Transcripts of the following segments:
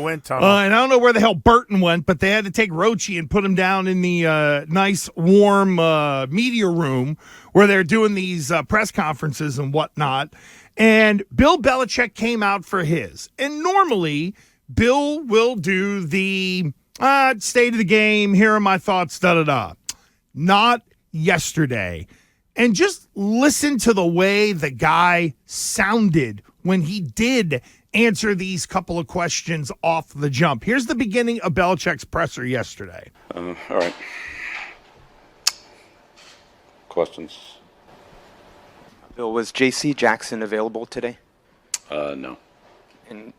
wind tunnel. And I don't know where the hell Burton went, but they had to take Rochi and put him down in the nice, warm media room where they're doing these press conferences and whatnot. And Bill Belichick came out for his. And normally, Bill will do the state of the game, here are my thoughts, da-da-da. Not yesterday. And just listen to the way the guy sounded when he did answer these couple of questions off the jump. Here's the beginning of Belichick's presser yesterday. All right. Questions? Bill, was J.C. Jackson available today? No. And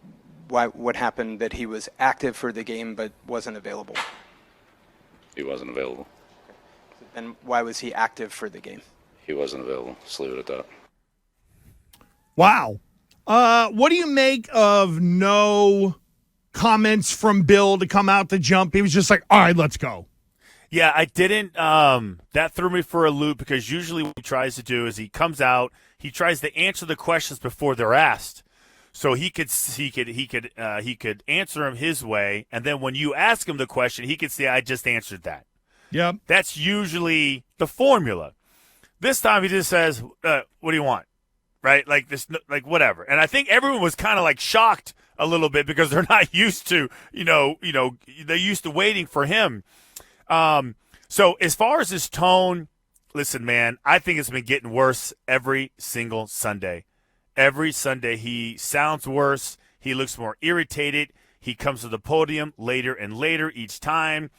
what happened that he was active for the game but wasn't available? He wasn't available. And why was he active for the game? He wasn't available. Just leave it at that. Wow. What do you make of no comments from Bill to come out the jump? He was just like, all right, let's go. Yeah, I didn't. That threw me for a loop because usually what he tries to do is he comes out, he tries to answer the questions before they're asked, so he could answer them his way, and then when you ask him the question, he could say, "I just answered that." Yep. That's usually the formula. This time he just says, "What do you want?" Right? Like this, like whatever. And I think everyone was kind of like shocked a little bit because they're not used to, they're used to waiting for him. So as far as his tone, listen, man, I think it's been getting worse every single Sunday. Every Sunday he sounds worse. He looks more irritated. He comes to the podium later and later each time.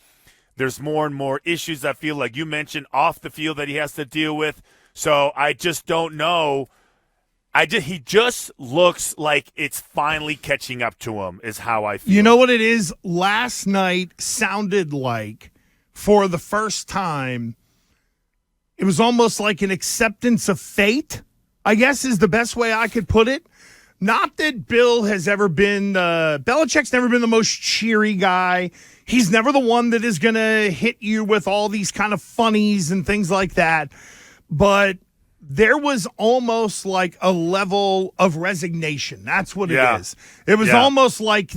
There's more and more issues, I feel like you mentioned, off the field that he has to deal with. So I just don't know. He just looks like it's finally catching up to him is how I feel. You know what it is? Last night sounded like, for the first time, it was almost like an acceptance of fate, I guess is the best way I could put it. Not that Bill has ever been, Belichick's never been the most cheery guy. He's never the one that is going to hit you with all these kind of funnies and things like that. But there was almost like a level of resignation. That's what it is. It was almost like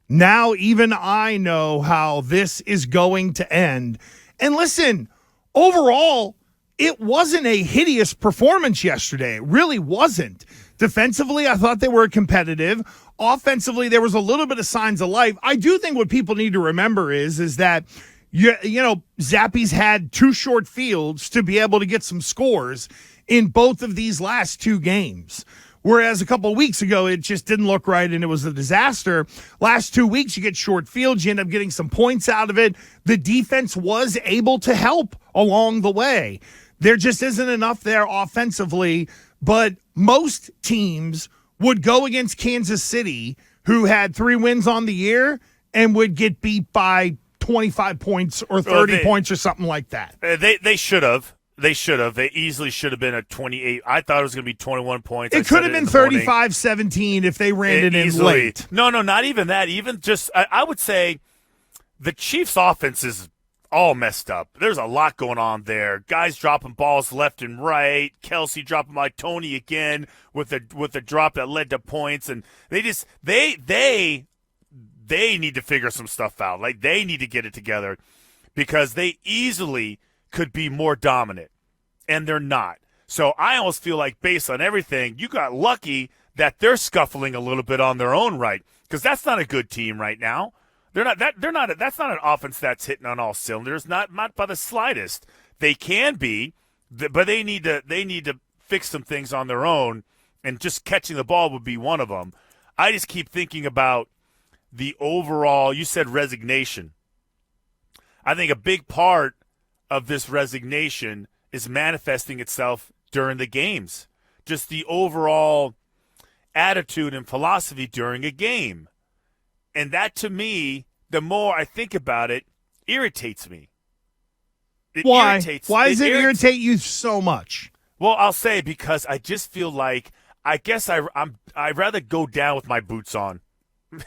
now even I know how this is going to end. And listen, overall, it wasn't a hideous performance yesterday. It really wasn't. Defensively, I thought they were competitive. Offensively, there was a little bit of signs of life. I do think what people need to remember is that Zappi's had two short fields to be able to get some scores in both of these last two games. Whereas a couple of weeks ago, it just didn't look right and it was a disaster. Last 2 weeks, you get short fields. You end up getting some points out of it. The defense was able to help along the way. There just isn't enough there offensively, but most teams would go against Kansas City, who had 3 wins on the year, and would get beat by 25 points or 30 points or something like that. They should have. They should have. They easily should have been a 28. I thought it was going to be 21 points. It could have been 35-17 if they ran it in easily. late. No, not even that. Even just, I would say the Chiefs' offense is all messed up. There's a lot going on there. Guys dropping balls left and right. Kelsey dropping by Tony again with a drop that led to points. And they need to figure some stuff out. Like, they need to get it together because they easily could be more dominant, and they're not. So I almost feel like, based on everything, you got lucky that they're scuffling a little bit on their own right, because that's not a good team right now. That's not an offense that's hitting on all cylinders, not by the slightest. They can be, but they need to fix some things on their own, and just catching the ball would be one of them. I just keep thinking about the overall, you said resignation. I think a big part of this resignation is manifesting itself during the games. Just the overall attitude and philosophy during a game. And that, to me, the more I think about it, irritates me. Why? Why does it irritate you so much? Well, I'll say because I just feel like, I guess I'd rather go down with my boots on.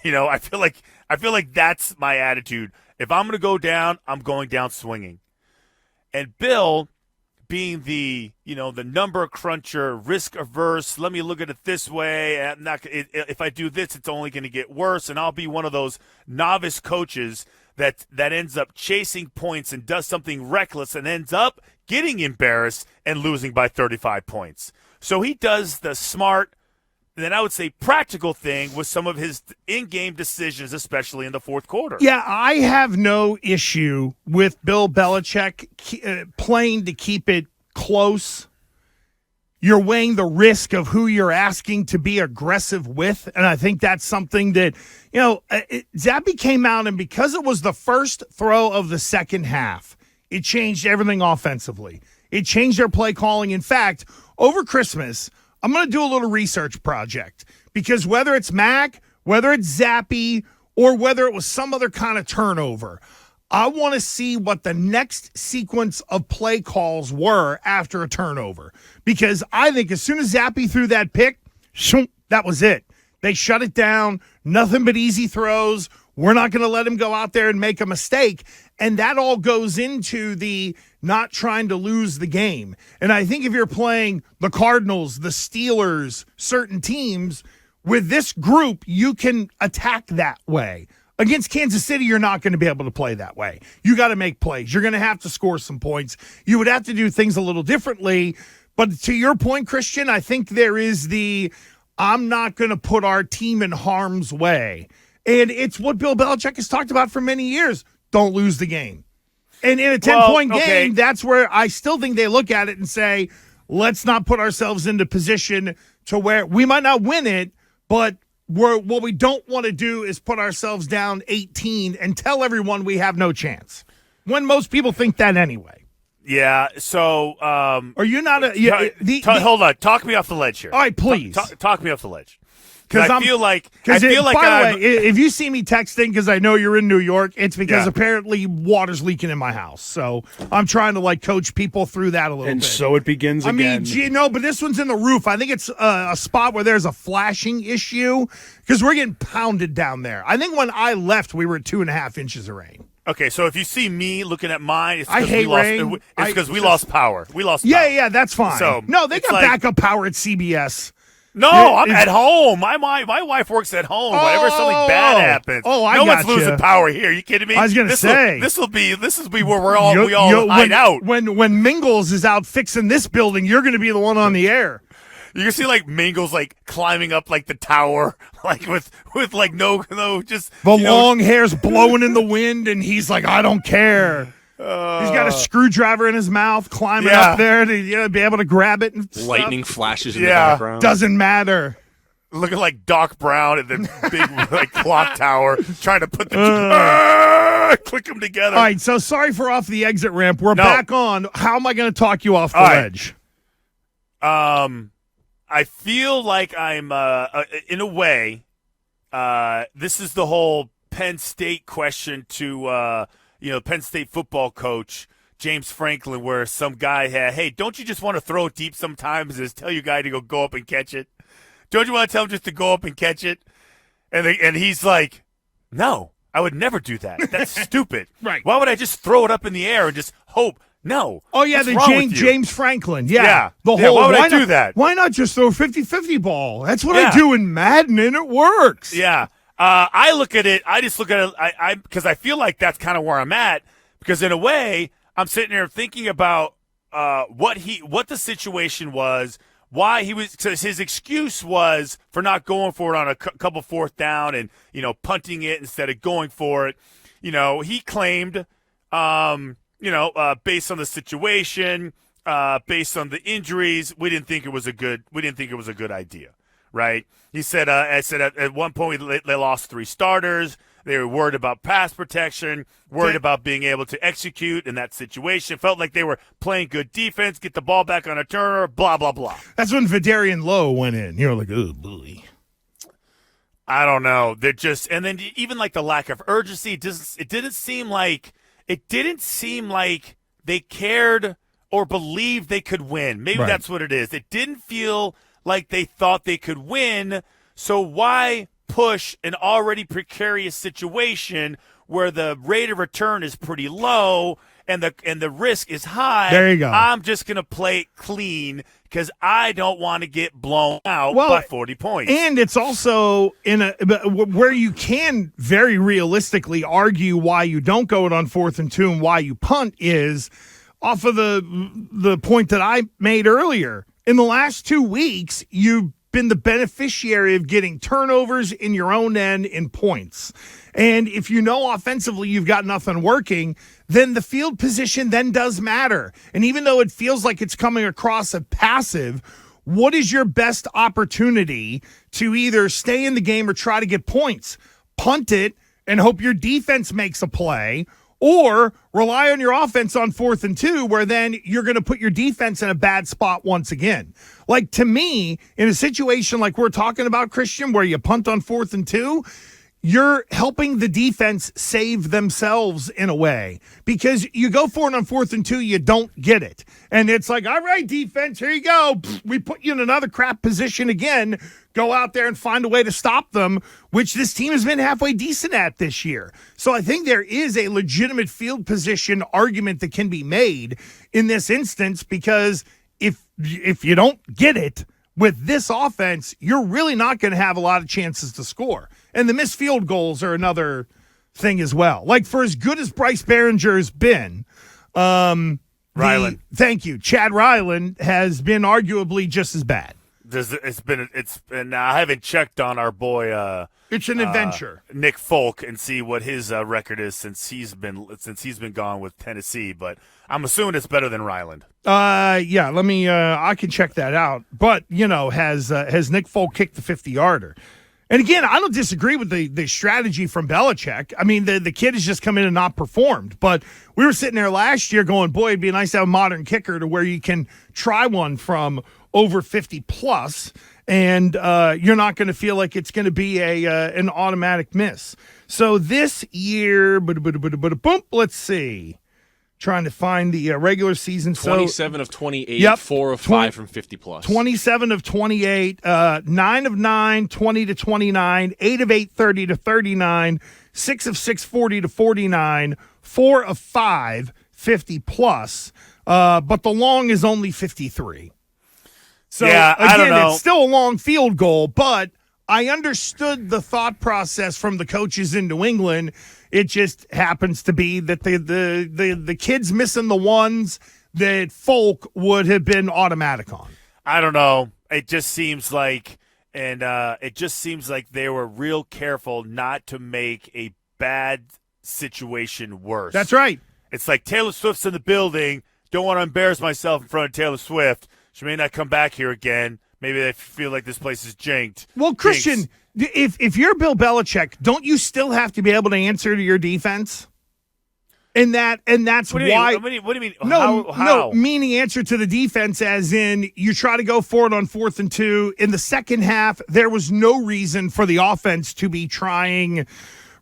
I feel like that's my attitude. If I'm going to go down, I'm going down swinging. And Bill being the number cruncher, risk averse. Let me look at it this way. If I do this, it's only going to get worse, and I'll be one of those novice coaches that ends up chasing points and does something reckless and ends up getting embarrassed and losing by 35 points. So he does the smart, then I would say practical thing with some of his in-game decisions, especially in the fourth quarter. Yeah, I have no issue with Bill Belichick playing to keep it close. You're weighing the risk of who you're asking to be aggressive with, and I think that's something that, Zappe came out, and because it was the first throw of the second half, it changed everything offensively. It changed their play calling. In fact, over Christmas, I'm going to do a little research project because whether it's Mac, whether it's Zappe, or whether it was some other kind of turnover, I want to see what the next sequence of play calls were after a turnover. Because I think as soon as Zappe threw that pick, that was it. They shut it down. Nothing but easy throws. We're not going to let him go out there and make a mistake. And that all goes into the not trying to lose the game. And I think if you're playing the Cardinals, the Steelers, certain teams, with this group, you can attack that way. Against Kansas City, you're not going to be able to play that way. You got to make plays. You're going to have to score some points. You would have to do things a little differently. But to your point, Christian, I think there is I'm not going to put our team in harm's way. And it's what Bill Belichick has talked about for many years. Don't lose the game. And in a 10-point game, that's where I still think they look at it and say, let's not put ourselves into position to where we might not win it, but what we don't want to do is put ourselves down 18 and tell everyone we have no chance. When most people think that anyway. Yeah, so are you not hold on, talk me off the ledge here. All right, please. Talk me off the ledge. Because I feel like by the way, if you see me texting because I know you're in New York, it's because apparently water's leaking in my house. So I'm trying to coach people through that a little bit. And so it begins again. But this one's in the roof. I think it's a spot where there's a flashing issue because we're getting pounded down there. I think when I left, we were at 2.5 inches of rain. Okay, so if you see me looking at mine, it's I hate rain. It's because we lost power. We lost power. Yeah, that's fine. So no, they got backup power at CBS. No, I'm at home. My wife works at home. Whenever something bad happens, no one's losing power here. Are you kidding me? I was going to say this will be where we all hide out. When Mingles is out fixing this building, you're going to be the one on the air. You can see Mingles climbing up the tower, with no just the long hair's blowing in the wind, and he's like, I don't care. He's got a screwdriver in his mouth, climbing up there to be able to grab it. And lightning flashes in the background. Doesn't matter. Looking like Doc Brown at the big clock tower, trying to put the click them together. All right, so sorry for off the exit ramp. We're back on. How am I going to talk you off the ledge? I feel like I'm in a way. This is the whole Penn State question to. Penn State football coach James Franklin, where some guy had, hey, don't you just want to throw it deep sometimes and just tell your guy to go up and catch it? Don't you want to tell him just to go up and catch it? And he's like, no, I would never do that. That's stupid. Right. Why would I just throw it up in the air and just hope? No. Oh, yeah, the James Franklin. Yeah. The whole, why would I do that? Why not just throw a 50-50 ball? That's what I do in Madden, and it works. Yeah. I look at it. I just look at it. Because I feel like that's kind of where I'm at. Because in a way, I'm sitting there thinking about what the situation was, why he was. Because his excuse was for not going for it on a couple fourth down and punting it instead of going for it. He claimed, based on the situation, based on the injuries, we didn't think it was a good idea. Right? He said, at one point they lost 3 starters. They were worried about pass protection, worried about being able to execute in that situation. Felt like they were playing good defense, get the ball back on a turner, blah, blah, blah. That's when Vidarian Lowe went in. You're like, oh, boy. I don't know. They're just – and then even the lack of urgency, it didn't seem like they cared or believed they could win. Maybe that's what it is. It didn't feel – like they thought they could win, so why push an already precarious situation where the rate of return is pretty low and the risk is high. There you go. I'm just going to play it clean because I don't want to get blown out by 40 points. And it's also where you can very realistically argue why you don't go it on 4th and 2 and why you punt is off of the point that I made earlier. In the last 2 weeks, you've been the beneficiary of getting turnovers in your own end in points. And if you know offensively you've got nothing working, then the field position then does matter. And even though it feels like it's coming across as passive, what is your best opportunity to either stay in the game or try to get points? Punt it and hope your defense makes a play, or rely on your offense on 4th and 2, where then you're going to put your defense in a bad spot once again. Like, to me, in a situation like we're talking about, Christian, where you punt on 4th and 2, you're helping the defense save themselves in a way, because you go for it on 4th and 2, you don't get it. And it's like, all right, defense, here you go. We put you in another crap position again. Go out there and find a way to stop them, which this team has been halfway decent at this year. So I think there is a legitimate field position argument that can be made in this instance, because if you don't get it with this offense, you're really not going to have a lot of chances to score. And the missed field goals are another thing as well. Like, for as good as Bryce Behringer's been, Ryland. Thank you. Chad Ryland has been arguably just as bad. It's been. I haven't checked on our boy. It's an adventure. Nick Folk, and see what his record is since he's been gone with Tennessee. But I'm assuming it's better than Ryland. Yeah. Let me. I can check that out. But has Nick Folk kicked the 50-yarder? And again, I don't disagree with the strategy from Belichick. I mean, the kid has just come in and not performed. But we were sitting there last year going, boy, it'd be nice to have a modern kicker to where you can try one from over 50 plus, and you're not going to feel like it's going to be an automatic miss. So this year, let's see. Trying to find the regular season. 27 of 28, yep, 4 of 5 from 50 plus. 27 of 28, 9 of 9, 20 to 29, 8 of 8, 30 to 39, 6 of 6, 40 to 49, 4 of 5, 50 plus. But the long is only 53. So, yeah, again, I don't know. It's still a long field goal, but I understood the thought process from the coaches in New England. It just happens to be that the kids missing the ones that Folk would have been automatic on. I don't know. It just seems like, they were real careful not to make a bad situation worse. That's right. It's like Taylor Swift's in the building. Don't want to embarrass myself in front of Taylor Swift. She may not come back here again. Maybe they feel like this place is jinked. Well, Christian, if you're Bill Belichick, don't you still have to be able to answer to your defense? And that's why. What do you mean? No, how? No, meaning answer to the defense, as in you try to go for it on 4th and 2. In the second half, there was no reason for the offense to be trying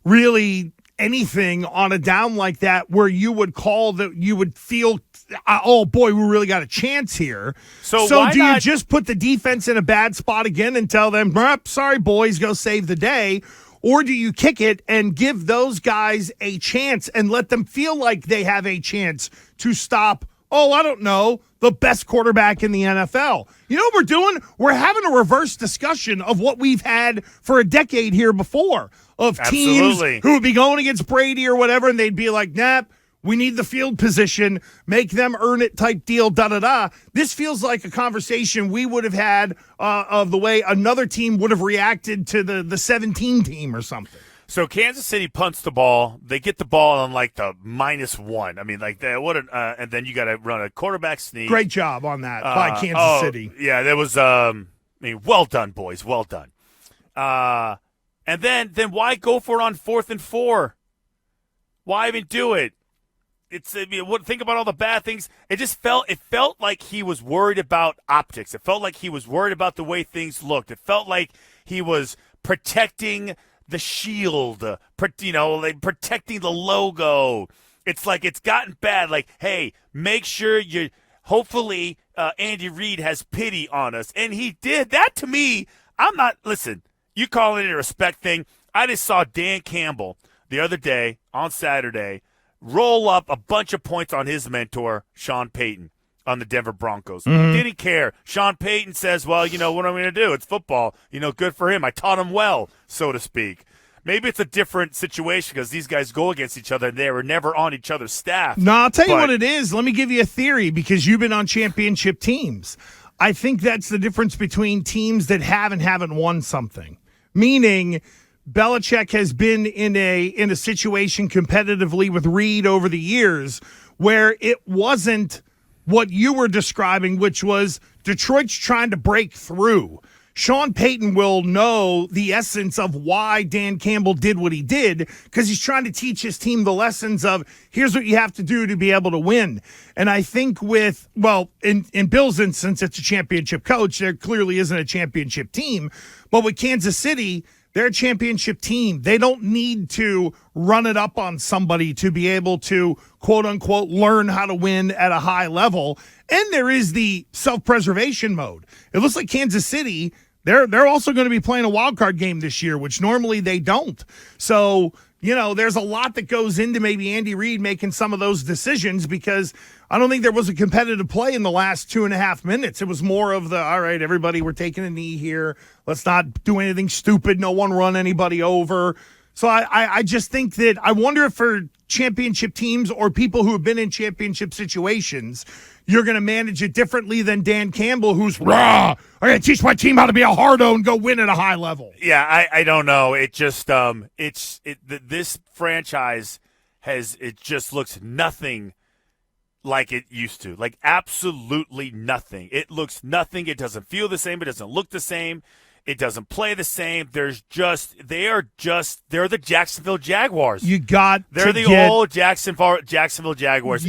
really anything on a down like that, where you would call that you would feel, oh boy, we really got a chance here. So do you just put the defense in a bad spot again and tell them, sorry boys, go save the day? Or do you kick it and give those guys a chance and let them feel like they have a chance to stop, I don't know, the best quarterback in the NFL? You know what we're doing? We're having a reverse discussion of what we've had for a decade here before, of teams who would be going against Brady or whatever, and they'd be like, we need the field position, make them earn it type deal, da-da-da. This feels like a conversation we would have had of the way another team would have reacted to the 17 team or something. So Kansas City punts the ball. They get the ball on like the -1. I mean, like and then you got to run a quarterback sneak. Great job on that by Kansas City. Yeah, that was. Well done, boys. Well done. And then why go for it on 4th and 4? Why even do it? Think about all the bad things. It felt like he was worried about optics. It felt like he was worried about the way things looked. It felt like he was protecting the shield, protecting the logo. It's like it's gotten bad. Like, hey, make sure hopefully Andy Reid has pity on us. And he did. That to me, listen, you call it a respect thing. I just saw Dan Campbell the other day on Saturday roll up a bunch of points on his mentor, Sean Payton, on the Denver Broncos. Didn't care. Sean Payton says, well, you know, what am I going to do? It's football. You know, good for him. I taught him well, so to speak. Maybe it's a different situation because these guys go against each other and they were never on each other's staff. No, I'll tell you what it is. Let me give you a theory because you've been on championship teams. I think that's the difference between teams that have and haven't won something. Meaning Belichick has been in a situation competitively with Reed over the years where it wasn't what you were describing, which was Detroit's trying to break through. Sean Payton will know the essence of why Dan Campbell did what he did because he's trying to teach his team the lessons of here's what you have to do to be able to win. And I think in Bill's instance, it's a championship coach. There clearly isn't a championship team. But with Kansas City, they're a championship team. They don't need to run it up on somebody to be able to, quote unquote, learn how to win at a high level. And there is the self-preservation mode. It looks like Kansas City, they're also going to be playing a wild card game this year, which normally they don't. So, you know, there's a lot that goes into maybe Andy Reid making some of those decisions because I don't think there was a competitive play in the last 2.5 minutes. It was more of the, all right, everybody, we're taking a knee here. Let's not do anything stupid. No one run anybody over. So I just think that I wonder if for championship teams or people who have been in championship situations, you're going to manage it differently than Dan Campbell, who's raw. I got to teach my team how to be a hardo and go win at a high level. Yeah, I don't know. It just this franchise just looks nothing like it used to. Like absolutely nothing. It looks nothing. It doesn't feel the same. It doesn't look the same. It doesn't play the same. They're the Jacksonville Jaguars. You got They're to the old Jacksonville Jaguars.